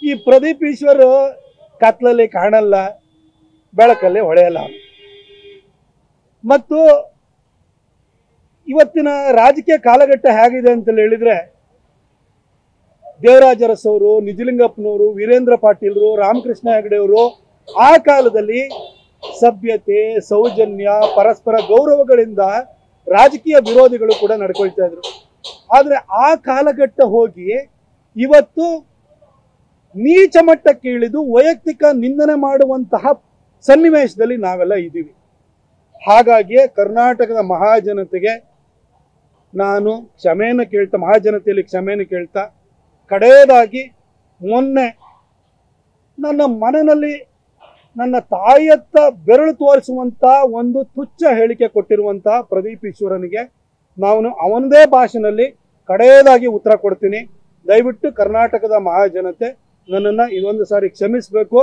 ಈ ಪ್ರದೀಪ್ ಈಶ್ವರ್ ಕತ್ಲಲ್ಲಿ ಕಾಣಲ್ಲ, ಬೆಳಕಲ್ಲಿ ಹೊಳೆಯಲ್ಲ. ಮತ್ತು ಇವತ್ತಿನ ರಾಜಕೀಯ ಕಾಲಘಟ್ಟ ಹೇಗಿದೆ ಅಂತ ಹೇಳಿದ್ರೆ, ದೇವರಾಜ ಅರಸವರು, ನಿಜಲಿಂಗಪ್ಪನವರು, ವೀರೇಂದ್ರ ಪಾಟೀಲ್ರು, ರಾಮಕೃಷ್ಣ ಹೆಗಡೆಯವರು ಆ ಕಾಲದಲ್ಲಿ ಸಭ್ಯತೆ, ಸೌಜನ್ಯ, ಪರಸ್ಪರ ಗೌರವಗಳಿಂದ ರಾಜಕೀಯ ವಿರೋಧಿಗಳು ಕೂಡ ನಡ್ಕೊಳ್ತಾ ಇದ್ರು. ಆದರೆ ಆ ಕಾಲಘಟ್ಟ ಹೋಗಿ ಇವತ್ತು ನೀಚ ಮಟ್ಟಕ್ಕೆ ಇಳಿದು ವೈಯಕ್ತಿಕ ನಿಂದನೆ ಮಾಡುವಂತಹ ಸನ್ನಿವೇಶದಲ್ಲಿ ನಾವೆಲ್ಲ ಇದ್ದೀವಿ. ಹಾಗಾಗಿ ಕರ್ನಾಟಕದ ಮಹಾಜನತೆಗೆ ನಾನು ಮಹಾಜನತೆಯಲ್ಲಿ ಕ್ಷಮೆಯನ್ನು ಕೇಳ್ತಾ, ಕಡೆಯದಾಗಿ ಮೊನ್ನೆ ನನ್ನ ಮನೆಯಲ್ಲಿ ನನ್ನ ತಾಯಿಯತ್ತ ಬೆರಳು ತೋರಿಸುವಂತ ಒಂದು ತುಚ್ಛ ಹೇಳಿಕೆ ಕೊಟ್ಟಿರುವಂತಹ ಪ್ರದೀಪ್ ಈಶ್ವರನಿಗೆ ನಾನು ಅವನದೇ ಭಾಷೆಯಲ್ಲಿ ಕಡೆಯದಾಗಿ ಉತ್ತರ ಕೊಡ್ತೀನಿ. ದಯವಿಟ್ಟು ಕರ್ನಾಟಕದ ಮಹಾಜನತೆ ನನ್ನನ್ನು ಇದೊಂದು ಸಾರಿ ಕ್ಷಮಿಸಬೇಕು.